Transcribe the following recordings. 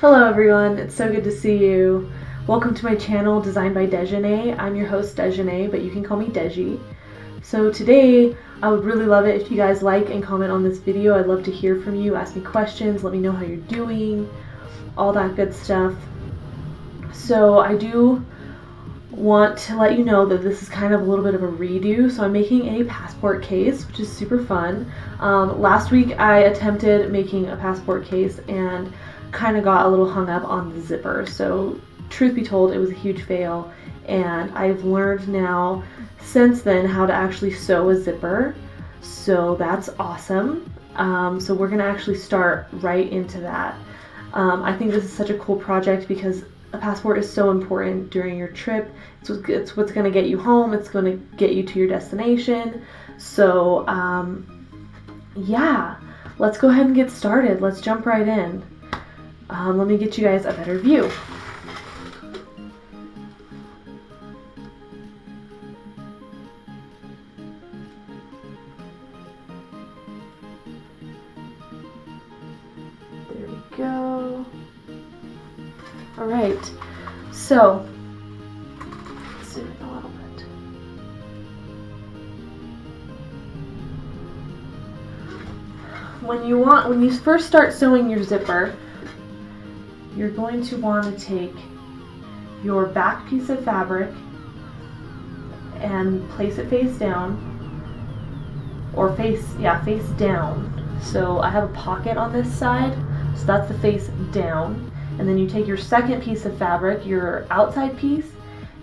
Hello everyone, it's so good to see you. Welcome to my channel, Designed by Dejeuner. I'm your host Dejeuner, but you can call me Deji. So today, I would really love it if you guys like and comment on this video. I'd love to hear from you, ask me questions, let me know how you're doing, all that good stuff. So I do want to let you know that this is kind of a little bit of a redo. So I'm making a passport case, which is super fun. Last week I attempted making a passport case and kind of got a little hung up on the zipper. So truth be told, it was a huge fail, and I've learned now since then how to actually sew a zipper. So that's awesome. So we're gonna actually start right into that. I think this is such a cool project because a passport is so important during your trip. It's what's going to get you home. It's going to get you to your destination. So yeah, let's go ahead and get started. Let's jump right in. Let me get you guys a better view. There we go. All right, so let's zoom in a little bit. When you first start sewing your zipper, you're going to want to take your back piece of fabric and place it face down, or face down. So I have a pocket on this side, so that's the face down. And then you take your second piece of fabric, your outside piece,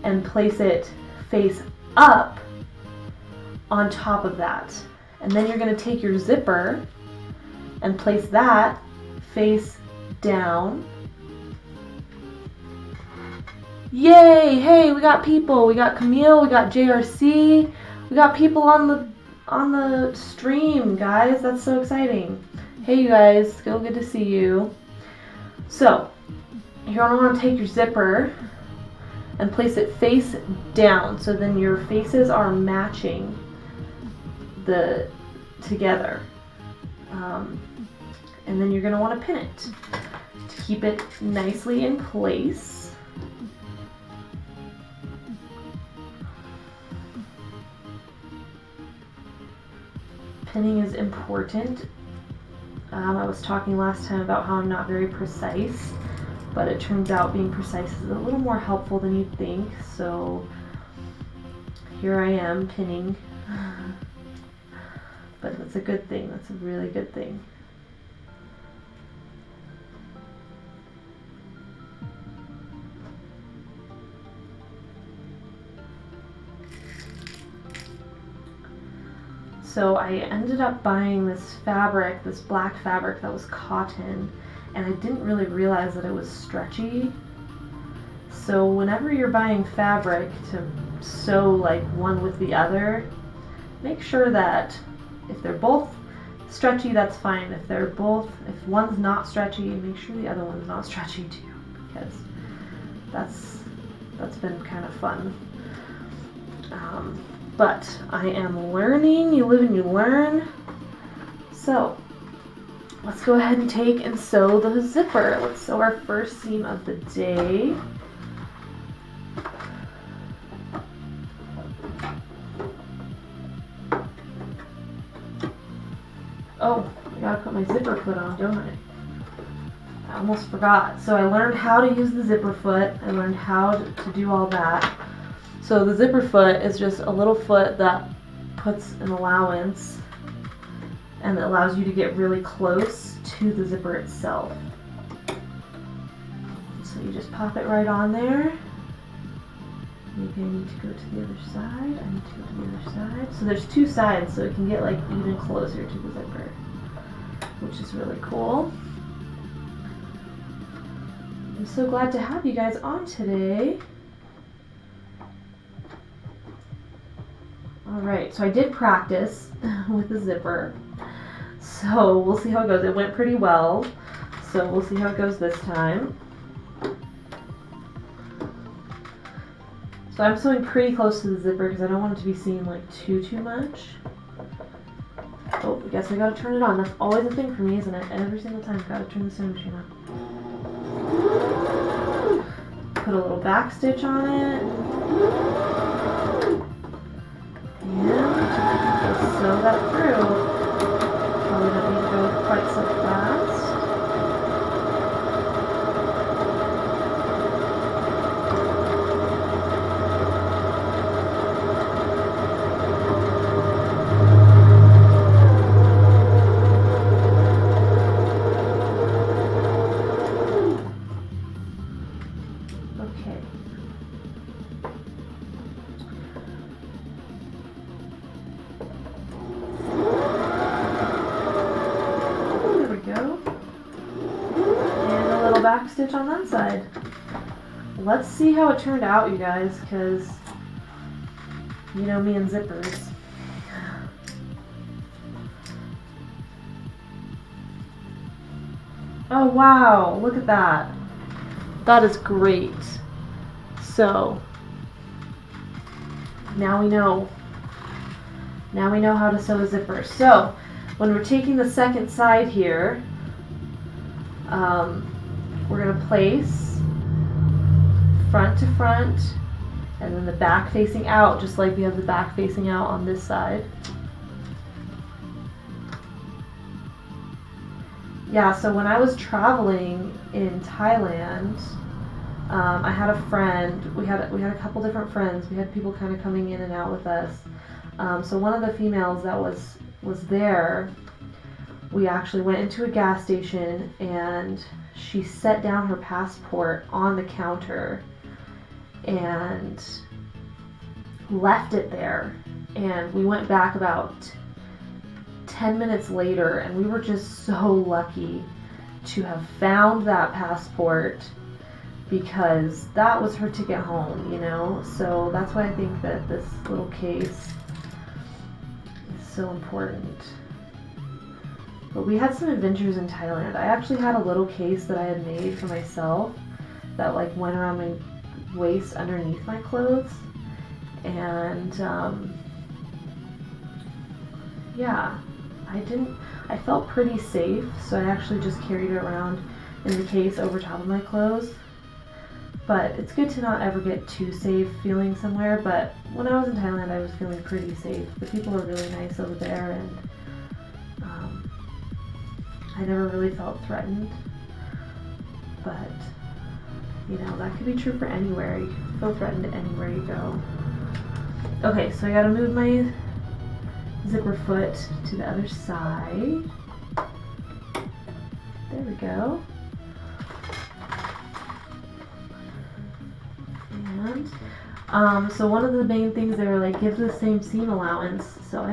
and place it face up on top of that. And then you're going to take your zipper and place that face down. Yay! Hey, we got people. We got Camille, we got JRC. We got people on the stream, guys. That's so exciting. Hey, you guys. So good to see you. So, you're going to want to take your zipper and place it face down, so then your faces are matching together. And then you're going to want to pin it to keep it nicely in place. Pinning is important. I was talking last time about how I'm not very precise, but it turns out being precise is a little more helpful than you'd think. So here I am pinning, but that's a good thing. That's a really good thing. So I ended up buying this fabric, this black fabric that was cotton, and I didn't really realize that it was stretchy. So whenever you're buying fabric to sew like one with the other, make sure that if they're both stretchy, that's fine. If one's not stretchy, make sure the other one's not stretchy too, because that's been kind of fun. But I am learning. You live and you learn. So let's go ahead and take and sew the zipper. Let's sew our first seam of the day. Oh, I gotta put my zipper foot on, don't I? I almost forgot. So I learned how to use the zipper foot. I learned how to do all that. So the zipper foot is just a little foot that puts an allowance, and it allows you to get really close to the zipper itself. So you just pop it right on there. Maybe I need to go to the other side. I need to go to the other side. So there's two sides, so it can get like even closer to the zipper, which is really cool. I'm so glad to have you guys on today. Alright, so I did practice with the zipper, so we'll see how it goes. It went pretty well, so we'll see how it goes this time. So I'm sewing pretty close to the zipper because I don't want it to be seen like too much. Oh, I guess I gotta turn it on. That's always a thing for me, isn't it? Every single time I gotta turn the sewing machine on. Put a little back stitch on it. And just sew that through. Probably don't need to go quite so fast. Okay. There we go. And a little back stitch on that side. Let's see how it turned out, you guys, because you know me and zippers. Oh wow, look at that. That is great. So now we know how to sew a zipper. So when we're taking the second side here, we're going to place front to front and then the back facing out, just like we have the back facing out on this side. Yeah, so when I was traveling in Thailand, I had a friend. We had a couple different friends. We had people kind of coming in and out with us. So one of the females that was there, we actually went into a gas station and she set down her passport on the counter and left it there. And we went back about 10 minutes later, and we were just so lucky to have found that passport, because that was her ticket home, you know. So that's why I think that this little case is so important. But we had some adventures in Thailand. I actually had a little case that I had made for myself that like went around my waist underneath my clothes, and yeah, I felt pretty safe, so I actually just carried it around in the case over top of my clothes. But it's good to not ever get too safe feeling somewhere. But when I was in Thailand, I was feeling pretty safe. The people were really nice over there, and I never really felt threatened. But, you know, that could be true for anywhere. You can feel threatened anywhere you go. Okay, so I gotta move my zipper foot to the other side. There we go. And so one of the main things, they were like, give the same seam allowance. So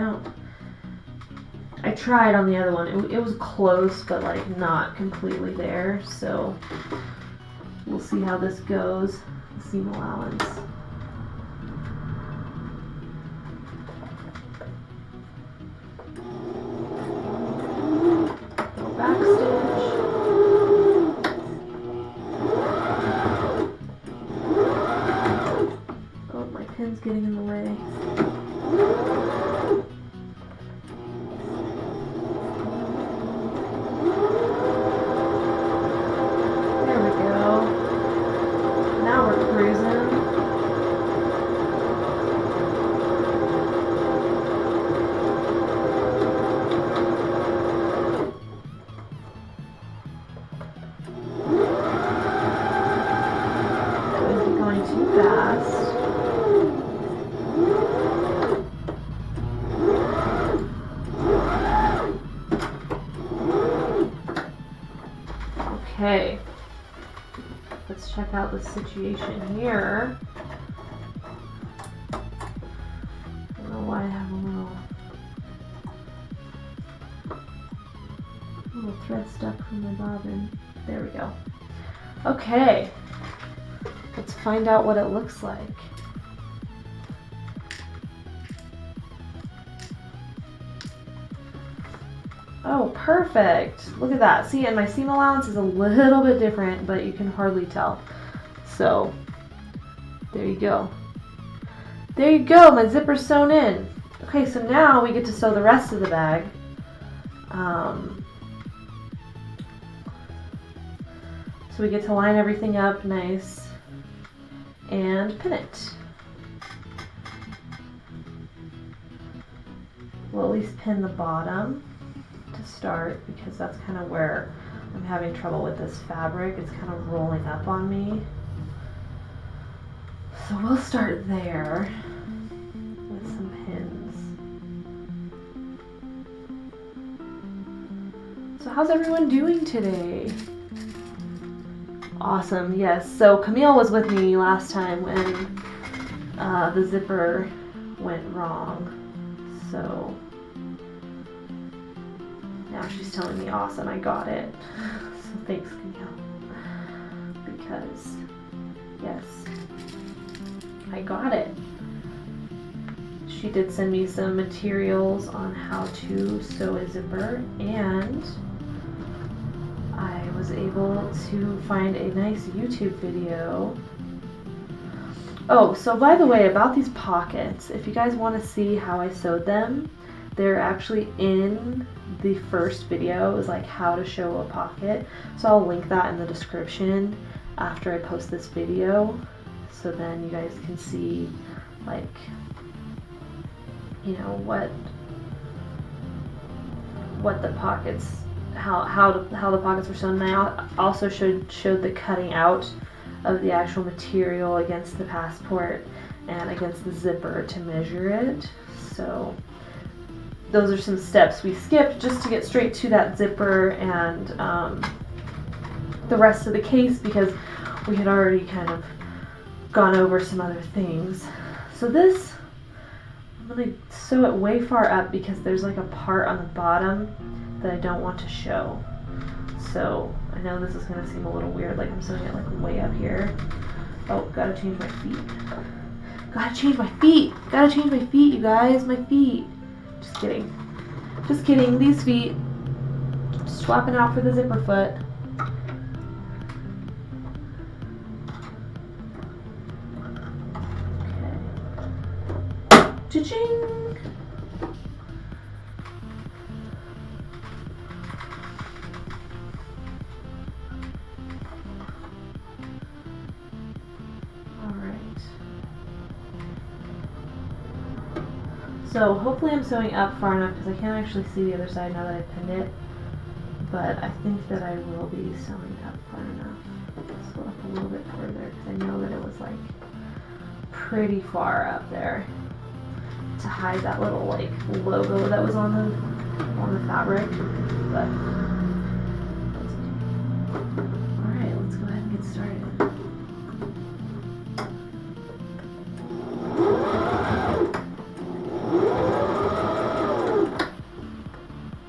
I tried on the other one. It was close, but like not completely there. So we'll see how this goes. The seam allowance. Back stitch. Oh, my pin's getting in the way. There we go. Now we're cruising. Okay, let's check out the situation here. I don't know why I have a little thread stuck from my bobbin. There we go. Okay, let's find out what it looks like. Oh, perfect. Look at that. See, and my seam allowance is a little bit different, but you can hardly tell. So, there you go. There you go, my zipper's sewn in. Okay, so now we get to sew the rest of the bag. So we get to line everything up nice and pin it. We'll at least pin the bottom to start because that's kind of where I'm having trouble with this fabric. It's kind of rolling up on me. So we'll start there with some pins. So how's everyone doing today? Awesome, yes. So Camille was with me last time when the zipper went wrong. So now she's telling me, awesome, I got it. So thanks, Camille. Because, yes, I got it. She did send me some materials on how to sew a zipper, and I was able to find a nice YouTube video. Oh, so by the way, about these pockets, if you guys want to see how I sewed them, they're actually in the first video. It was like how to sew a pocket. So I'll link that in the description after I post this video. So then you guys can see, like, you know, what the pockets, how the pockets were sewn. And I also showed the cutting out of the actual material against the passport and against the zipper to measure it. So those are some steps we skipped just to get straight to that zipper and the rest of the case, because we had already kind of gone over some other things. So this, I'm going to sew it way far up because there's like a part on the bottom that I don't want to show. So I know this is going to seem a little weird, like I'm sewing it like way up here. Oh, gotta change my feet. Gotta change my feet. Gotta change my feet, you guys. My feet. Just kidding. Just kidding. These feet. Just swapping out for the zipper foot. Okay. Cha-ching! So hopefully I'm sewing up far enough because I can't actually see the other side now that I've pinned it. But I think that I will be sewing up far enough. Let's go up a little bit further because I know that it was like pretty far up there to hide that little like logo that was on the fabric. But that's okay. Alright, let's go ahead and get started.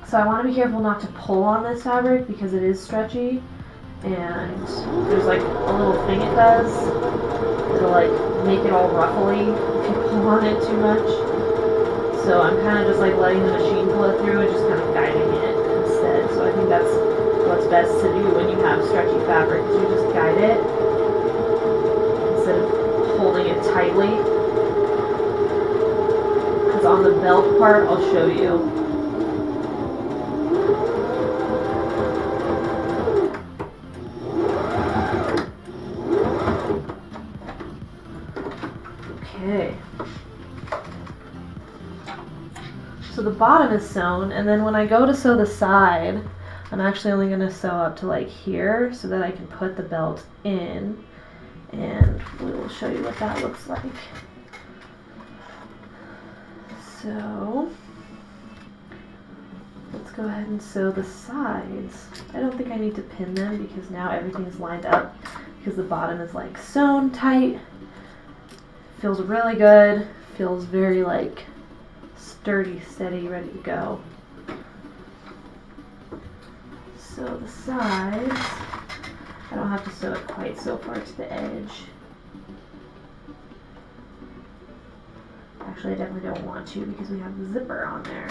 So I want to be careful not to pull on this fabric because it is stretchy, and there's like a little thing it does that'll like make it all ruffly if you pull on it too much. So I'm kind of just like letting the machine pull it through and just kind of guiding it instead. So I think that's what's best to do when you have stretchy fabric, is you just guide it instead of holding it tightly. Because on the belt part, I'll show you. Okay, so the bottom is sewn, and then when I go to sew the side, I'm actually only going to sew up to like here so that I can put the belt in, and we will show you what that looks like. So let's go ahead and sew the sides. I don't think I need to pin them because now everything's lined up because the bottom is like sewn tight. Feels really good. Feels very like sturdy, steady, ready to go. So the sides, I don't have to sew it quite so far to the edge. Actually, I definitely don't want to because we have the zipper on there.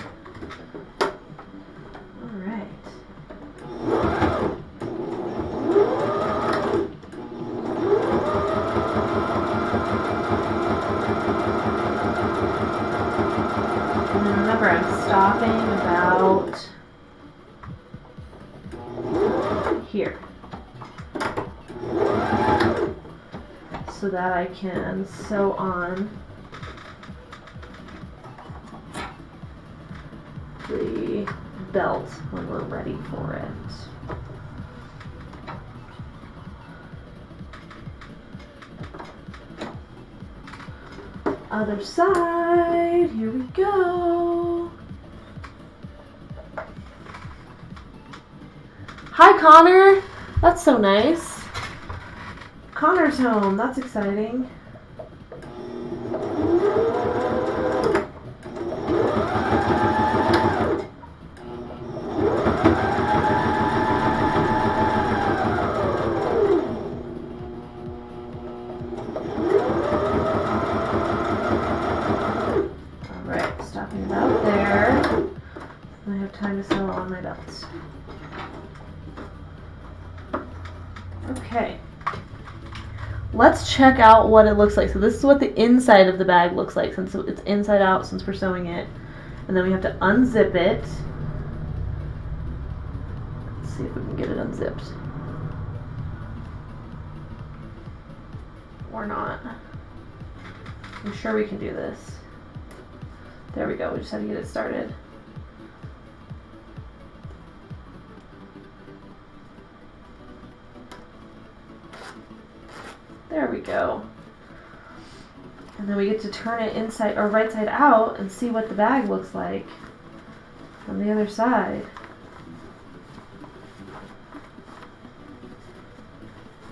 All right. And then remember, I'm stopping about here. that I can sew on the belt when we're ready for it. Other side, here we go. Hi Connor, that's so nice. Connor's home, that's exciting. Stopping about there. I have time to sew on my belt. Okay. Let's check out what it looks like. So this is what the inside of the bag looks like, since it's inside out since we're sewing it. And then we have to unzip it. Let's see if we can get it unzipped. Or not. I'm sure we can do this. There we go, we just have to get it started. There we go. And then we get to turn it inside or right side out and see what the bag looks like on the other side.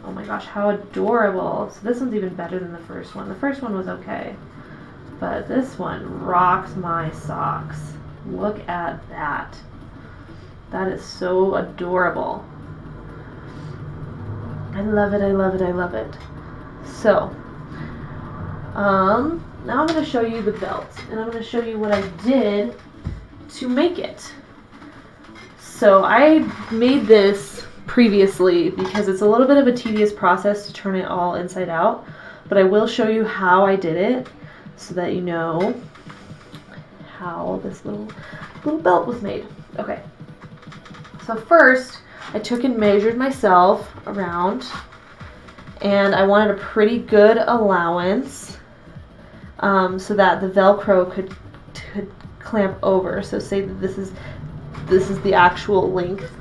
Oh my gosh, how adorable. So this one's even better than the first one. The first one was okay. But this one rocks my socks. Look at that. That is so adorable. I love it, I love it, I love it. So, now I'm going to show you the belt. And I'm going to show you what I did to make it. So I made this previously because it's a little bit of a tedious process to turn it all inside out. But I will show you how I did it, so that you know how this little belt was made. Okay, so first I took and measured myself around, and I wanted a pretty good allowance so that the Velcro could clamp over. So say that this is the actual length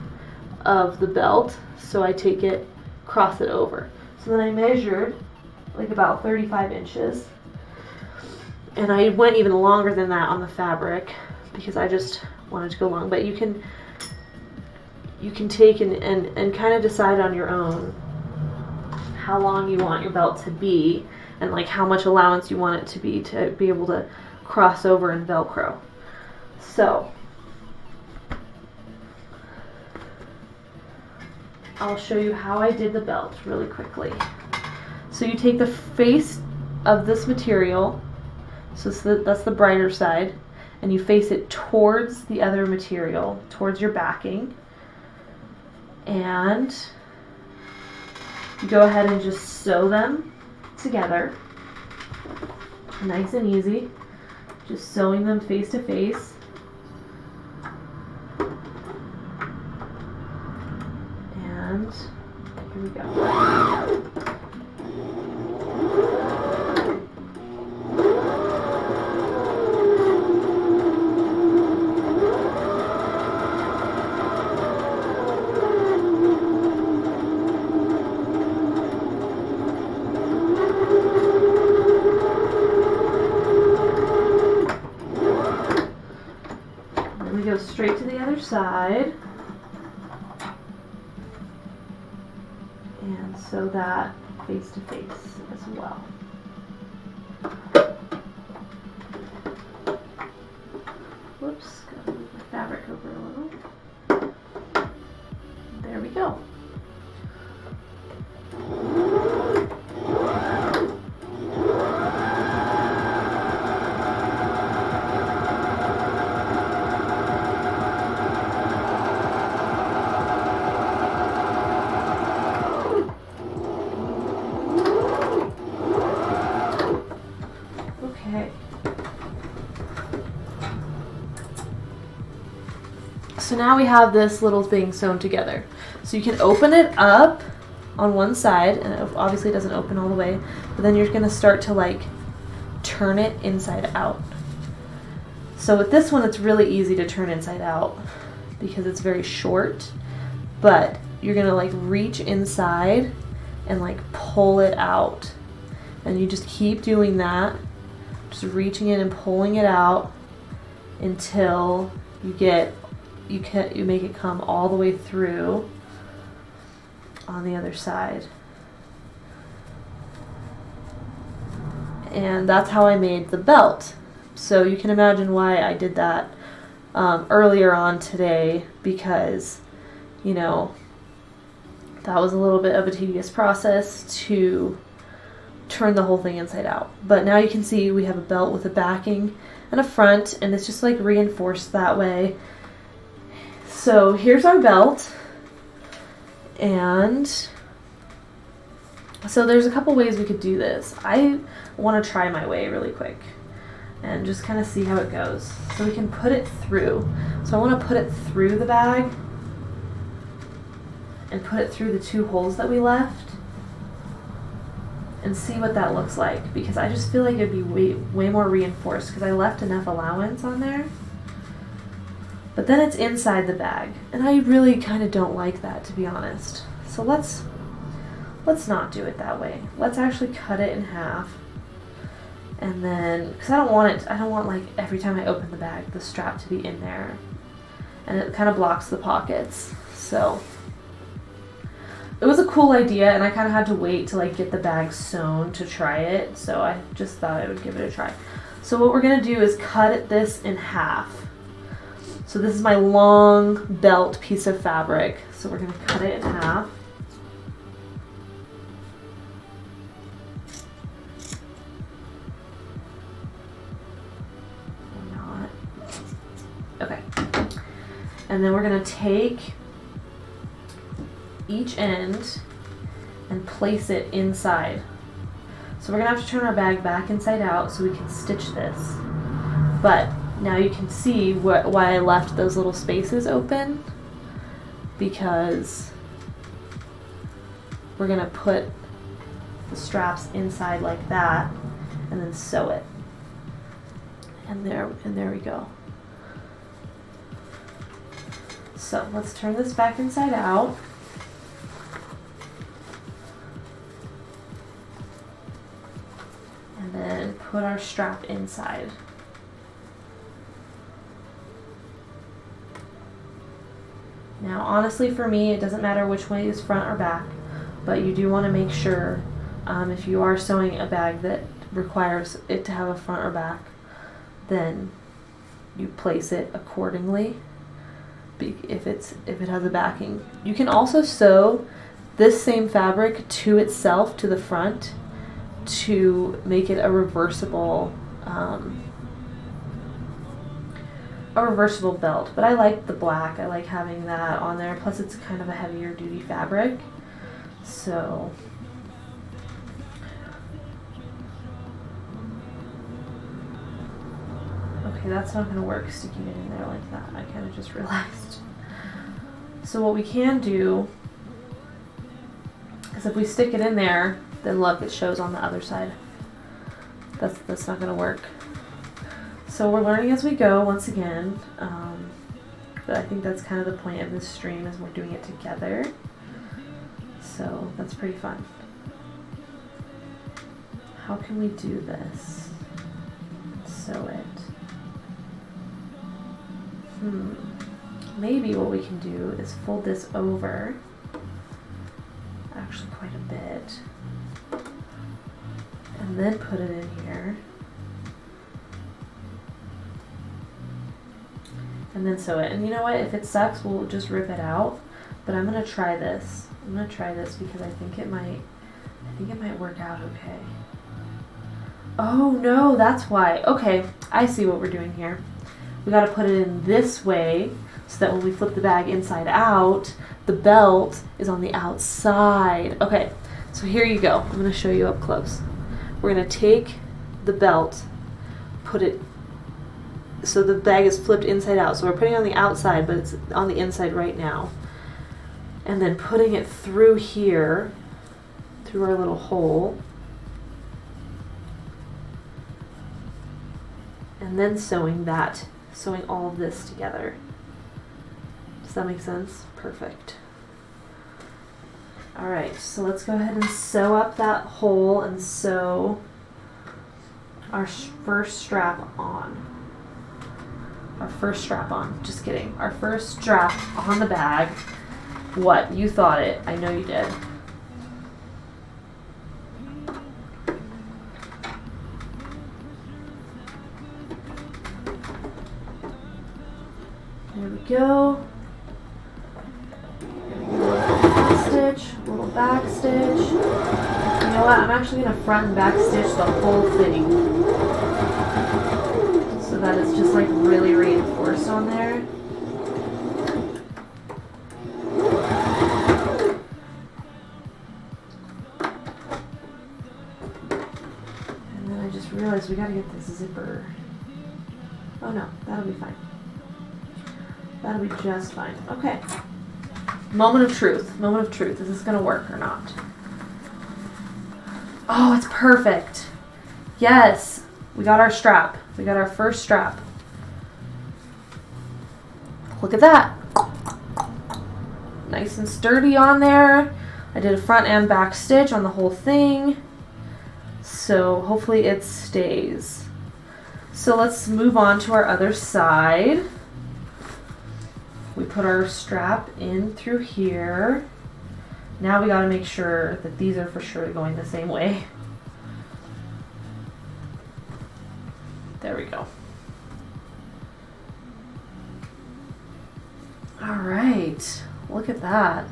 of the belt, so I take it, cross it over. So then I measured like about 35 inches. And I went even longer than that on the fabric because I just wanted to go long. But you can take and kind of decide on your own how long you want your belt to be and like how much allowance you want it to be able to cross over and Velcro. So I'll show you how I did the belt really quickly. So you take the face of this material, so that's the brighter side, and you face it towards the other material, towards your backing, and you go ahead and just sew them together, nice and easy, just sewing them face to face. And here we go. Go straight to the other side and sew that face to face as well. Whoops, gotta move my fabric over a little. There we go. So now we have this little thing sewn together. So you can open it up on one side, and it obviously doesn't open all the way, but then you're gonna start to like turn it inside out. So with this one, it's really easy to turn inside out because it's very short, but you're gonna like reach inside and like pull it out. And you just keep doing that, just reaching in and pulling it out until you make it come all the way through on the other side. And that's how I made the belt. So you can imagine why I did that earlier on today, because, you know, that was a little bit of a tedious process to turn the whole thing inside out. But now you can see we have a belt with a backing and a front, and it's just like reinforced that way. So here's our belt. And so there's a couple ways we could do this. I want to try my way really quick and just kind of see how it goes. So we can put it through. So I want to put it through the bag and put it through the 2 holes that we left and see what that looks like, because I just feel like it'd be way more reinforced because I left enough allowance on there. But then it's inside the bag, and I really kind of don't like that, to be honest. So let's not do it that way. Let's actually cut it in half. And then, because I don't want like every time I open the bag, the strap to be in there. And it kind of blocks the pockets. So it was a cool idea, and I kind of had to wait to like get the bag sewn to try it. So I just thought I would give it a try. So what we're going to do is cut this in half. So this is my long belt piece of fabric. So we're going to cut it in half. Okay, and then we're going to take each end and place it inside. So we're going to have to turn our bag back inside out so we can stitch this. But now you can see why I left those little spaces open, because we're going to put the straps inside like that and then sew it. And there we go. So let's turn this back inside out. And then put our strap inside. Now honestly, for me, it doesn't matter which way is front or back, but you do want to make sure if you are sewing a bag that requires it to have a front or back, then you place it accordingly. If it has a backing, you can also sew this same fabric to itself to the front to make it a reversible belt. But I like the black. I like having that on there. Plus, it's kind of a heavier duty fabric. So okay, that's not going to work sticking it in there like that. I kind of just realized. So what we can do is if we stick it in there, then look, it shows on the other side. That's not going to work. So we're learning as we go once again. But I think that's kind of the point of this stream, is we're doing it together. So that's pretty fun. How can we do this? Sew it. Maybe what we can do is fold this over, actually quite a bit, and then put it in here, and then sew it. And you know what, if it sucks, we'll just rip it out, but I'm gonna try this. I'm gonna try this because I think it might work out okay. Oh no, that's why. Okay, I see what we're doing here. We got to put it in this way so that when we flip the bag inside out, the belt is on the outside. Okay, so here you go. I'm going to show you up close. We're going to take the belt, put it, so the bag is flipped inside out. So we're putting it on the outside, but it's on the inside right now. And then putting it through here, through our little hole. and then sewing all of this together. Does that make sense? Perfect. All right, so let's go ahead and sew up that hole and sew our first strap on. Just kidding. Our first strap on the bag. What? You thought it. I know you did. There we go. Little back stitch. You know what? I'm actually going to front and back stitch the whole thing, so that it's just like really reinforced on there. And then I just realized we got to get this zipper. Oh no, that'll be fine. That'll be just fine. Okay. Moment of truth. Moment of truth. Is this going to work or not? Oh, it's perfect. Yes. We got our strap. We got our first strap. Look at that. Nice and sturdy on there. I did a front and back stitch on the whole thing. So hopefully it stays. So let's move on to our other side. We put our strap in through here. Now we got to make sure that these are for sure going the same way. There we go. All right, look at that.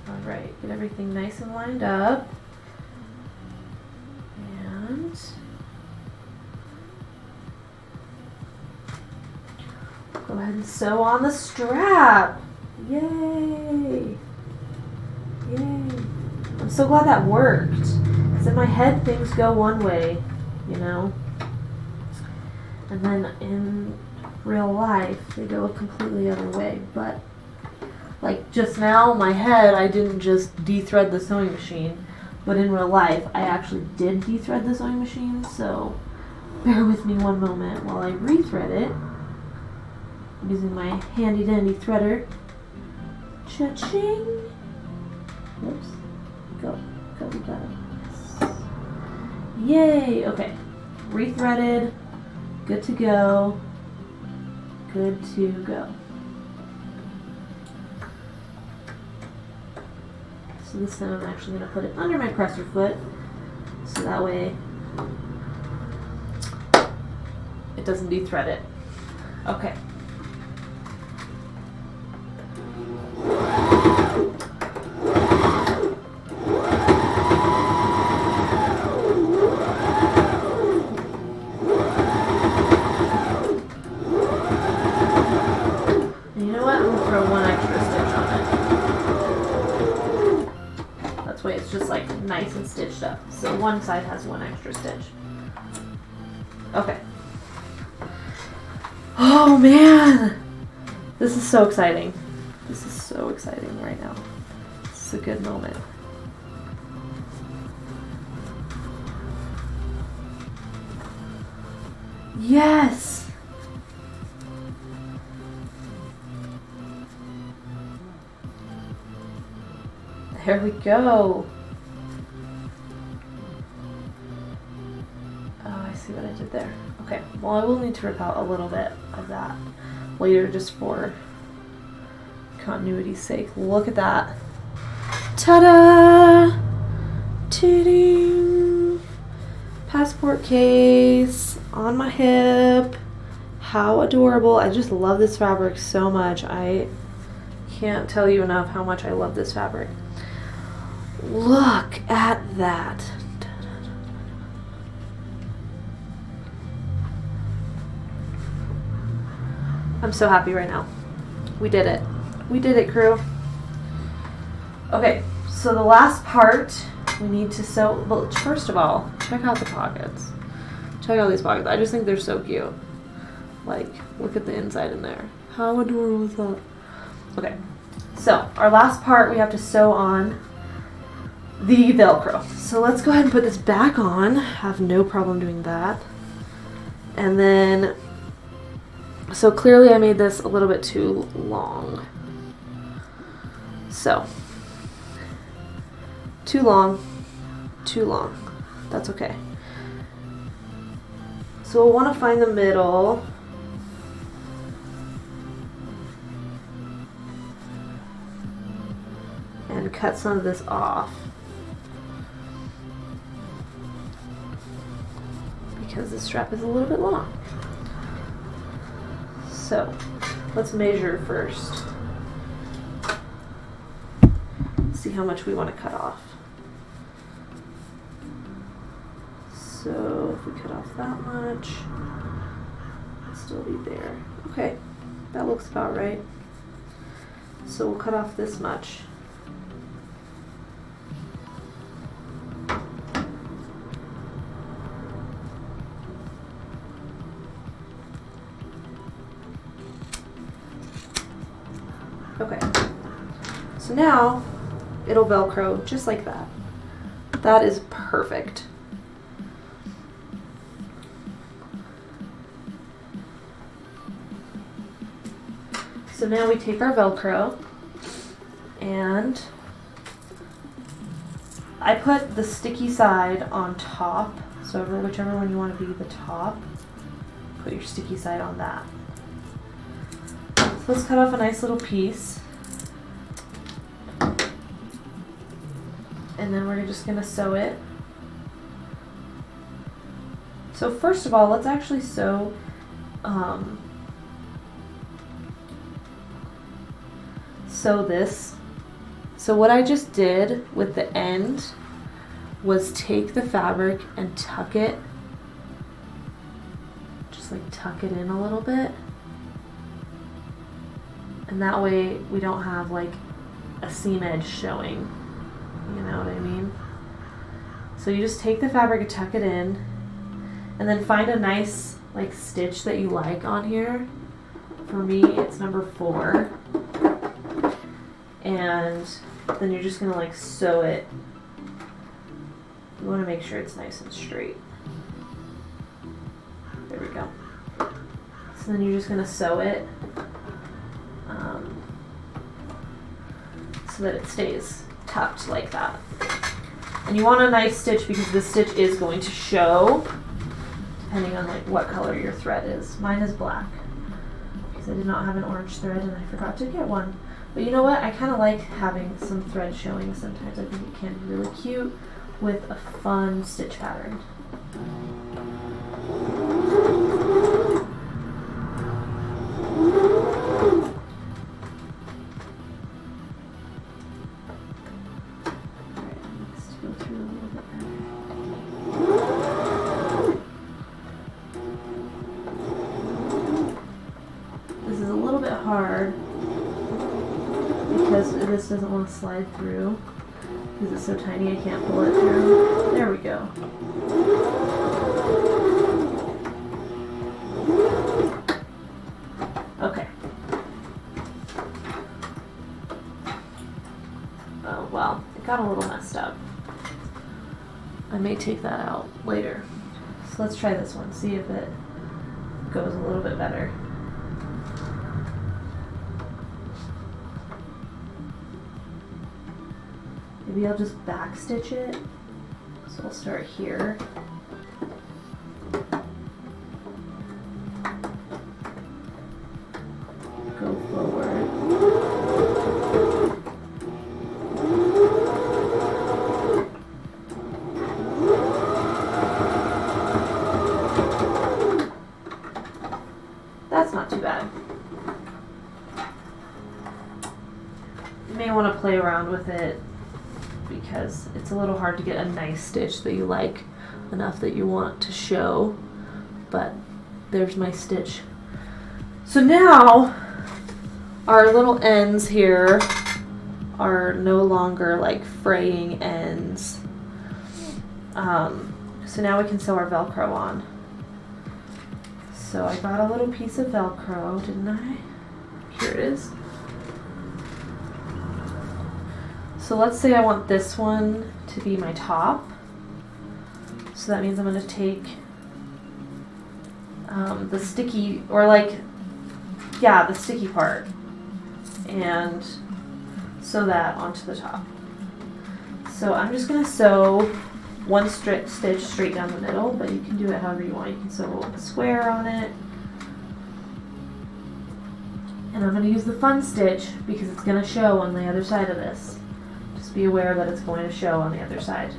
Alright, get everything nice and lined up. And go ahead and sew on the strap. Yay! Yay! I'm so glad that worked. Because in my head things go one way, you know? And then in real life they go a completely other way. But like just now, my head, I didn't just de-thread the sewing machine, but in real life, I actually did de-thread the sewing machine, so bear with me one moment while I re-thread it. I'm using my handy-dandy threader. Cha-ching! Whoops. Go. Go, we got it. Yes. Yay! Okay. Re-threaded. Good to go. Good to go. So this time I'm actually going to put it under my presser foot, so that way it doesn't de-thread it. Okay. And you know what? I'm going to throw one extra stitch on it. That's why it's just like nice and stitched up. So one side has one extra stitch. Okay. Oh man! This is so exciting. This is so exciting right now. This is a good moment. Yes! There we go. Oh, I see what I did there. Okay, well I will need to rip out a little bit of that later just for continuity's sake. Look at that. Ta-da! Ta-ding! Passport case on my hip. How adorable. I just love this fabric so much. I can't tell you enough how much I love this fabric. Look at that. I'm so happy right now. We did it. We did it, crew. Okay, so the last part we need to sew. Well, first of all, check out the pockets. Check out these pockets. I just think they're so cute. Like, look at the inside in there. How adorable is that? Okay, so our last part, we have to sew on the Velcro. So let's go ahead and put this back on. Have no problem doing that. And then, so clearly I made this a little bit too long. So, too long. That's okay. So we'll want to find the middle. And cut some of this off. Because the strap is a little bit long. So, let's measure first. See how much we want to cut off. So if we cut off that much, it'll still be there. Okay, that looks about right. So we'll cut off this much. Okay, so now it'll Velcro just like that. That is perfect. So now we take our Velcro, and I put the sticky side on top, so whichever one you want to be the top, put your sticky side on that. So let's cut off a nice little piece, and then we're just going to sew it. So first of all, let's actually sew this. So what I just did with the end was take the fabric and tuck it, just like tuck it in a little bit, and that way we don't have like a seam edge showing, you know what I mean? So you just take the fabric and tuck it in, and then find a nice like stitch that you like on here. For me, it's number 4. And then you're just gonna like sew it. You wanna make sure it's nice and straight. There we go. So then you're just gonna sew it so that it stays tucked like that. And you want a nice stitch because this stitch is going to show depending on like what color your thread is. Mine is black because I did not have an orange thread and I forgot to get one. But you know what? I kind of like having some thread showing sometimes. I think it can be really cute with a fun stitch pattern. This is a little bit hard because this doesn't want to slide through because it's so tiny I can't pull it through. There we go. Okay. Oh well, it got a little messed up. I may take that out later. So let's try this one, see if it goes a little bit better. Maybe I'll just back stitch it. So I'll start here. Go forward. That's not too bad. You may want to play around with it because it's a little hard to get a nice stitch that you like enough that you want to show, but there's my stitch. So now our little ends here are no longer like fraying ends. So now we can sew our Velcro on. So I got a little piece of Velcro, didn't I? Here it is. So let's say I want this one to be my top. So that means I'm going to take the sticky, or like, yeah, the sticky part, and sew that onto the top. So I'm just going to sew one stitch straight down the middle, but you can do it however you want. You can sew a square on it. And I'm going to use the fun stitch because it's going to show on the other side of this. Just be aware that it's going to show on the other side.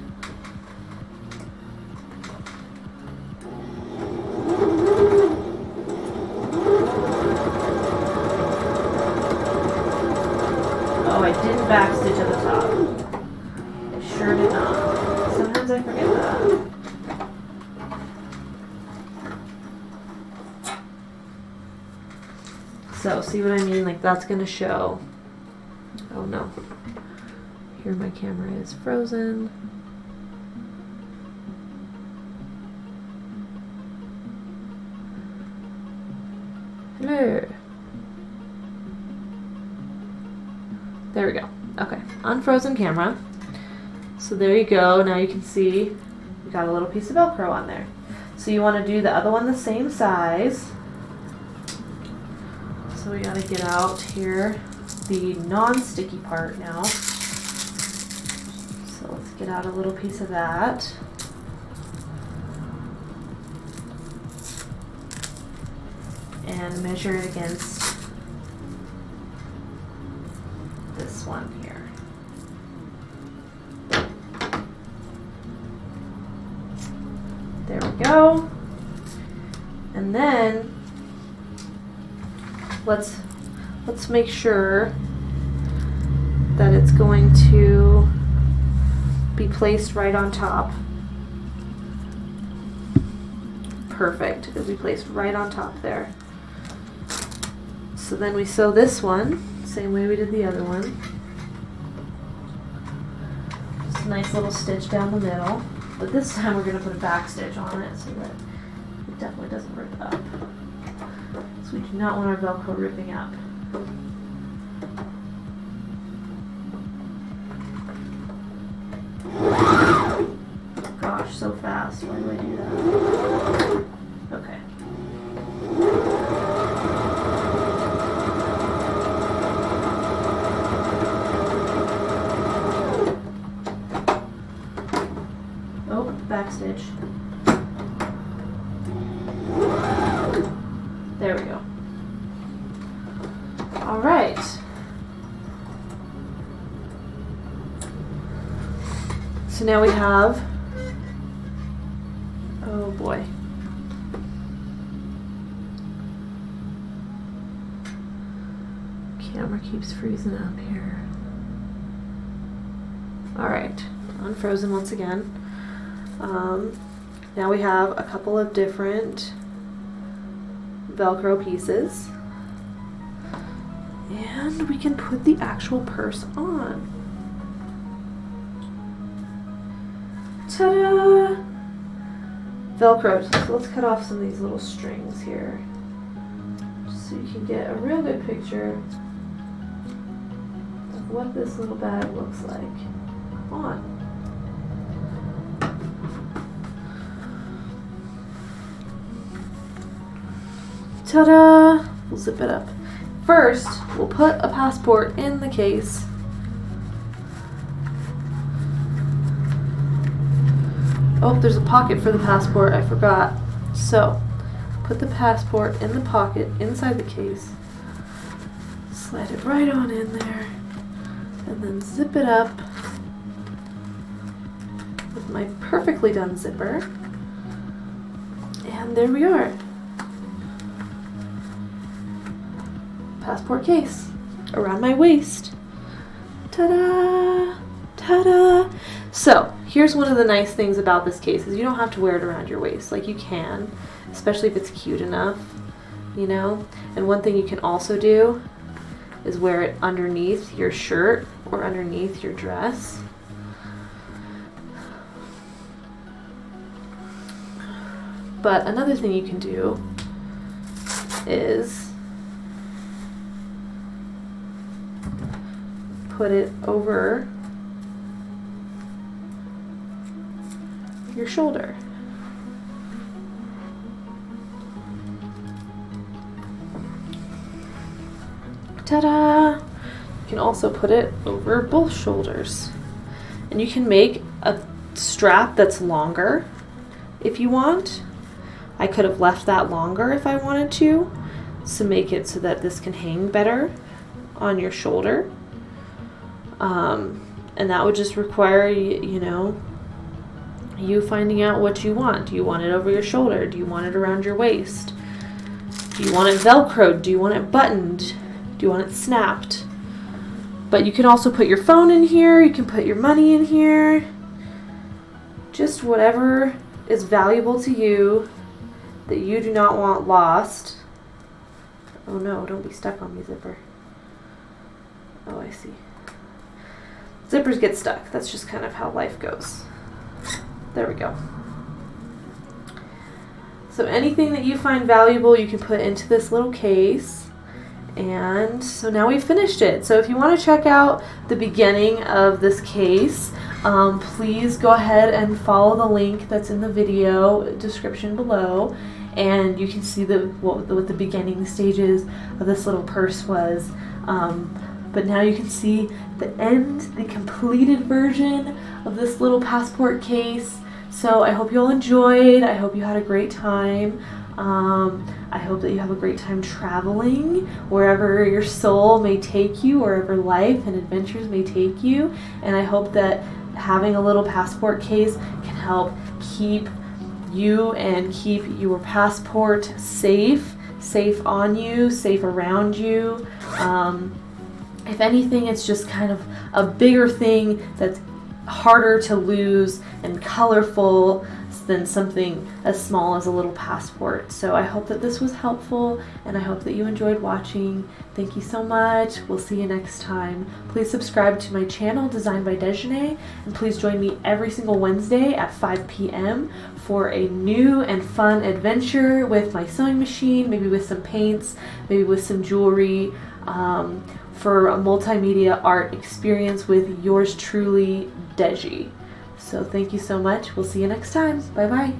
Oh, I didn't backstitch at the top. I sure did not. Sometimes I forget that. So, see what I mean? Like, that's going to show. Oh no. Here my camera is frozen. Hello. There we go. Okay, unfrozen camera. So there you go. Now you can see we got a little piece of Velcro on there. So you want to do the other one the same size. So we got to get out here the non-sticky part now. So let's get out a little piece of that. And measure it against this one here. There we go. And then let's make sure that it's going to be placed right on top. Perfect. It'll be placed right on top there. So then we sew this one, same way we did the other one. Just a nice little stitch down the middle. But this time we're going to put a back stitch on it so that it definitely doesn't rip up. So we do not want our Velcro ripping up. Gosh, so fast. Why do I do that? Okay. Oh, back stitch. There we go. All right. So now we have, oh boy. Camera keeps freezing up here. All right, unfrozen once again. Now we have a couple of different Velcro pieces. And we can put the actual purse on. Ta-da! Velcro. So let's cut off some of these little strings here, just so you can get a real good picture of what this little bag looks like on. Ta-da! We'll zip it up. First, we'll put a passport in the case. Oh, there's a pocket for the passport, I forgot. So, put the passport in the pocket inside the case. Slide it right on in there. And then zip it up with my perfectly done zipper. And there we are. Passport case around my waist. Ta-da! Ta-da! So, here's one of the nice things about this case is you don't have to wear it around your waist. Like, you can, especially if it's cute enough, you know? And one thing you can also do is wear it underneath your shirt or underneath your dress. But another thing you can do is put it over your shoulder. Ta-da! You can also put it over both shoulders. And you can make a strap that's longer if you want. I could have left that longer if I wanted to make it so that this can hang better on your shoulder. And that would just require, you know, you finding out what you want. Do you want it over your shoulder? Do you want it around your waist? Do you want it Velcroed? Do you want it buttoned? Do you want it snapped? But you can also put your phone in here. You can put your money in here. Just whatever is valuable to you that you do not want lost. Oh no, don't be stuck on me, zipper. Oh, I see. Zippers get stuck. That's just kind of how life goes. There we go. So anything that you find valuable, you can put into this little case. And so now we've finished it. So if you want to check out the beginning of this case, please go ahead and follow the link that's in the video description below. And you can see what the beginning stages of this little purse was. But now you can see the end, the completed version of this little passport case. So I hope you all enjoyed. I hope you had a great time. I hope that you have a great time traveling wherever your soul may take you, wherever life and adventures may take you. And I hope that having a little passport case can help keep you and keep your passport safe on you, safe around you. If anything, it's just kind of a bigger thing that's harder to lose and colorful than something as small as a little passport. So I hope that this was helpful, and I hope that you enjoyed watching. Thank you so much. We'll see you next time. Please subscribe to my channel, Designed by Desjanae, and please join me every single Wednesday at 5 p.m. for a new and fun adventure with my sewing machine, maybe with some paints, maybe with some jewelry, for a multimedia art experience with yours truly, Deji. So thank you so much. We'll see you next time. Bye bye.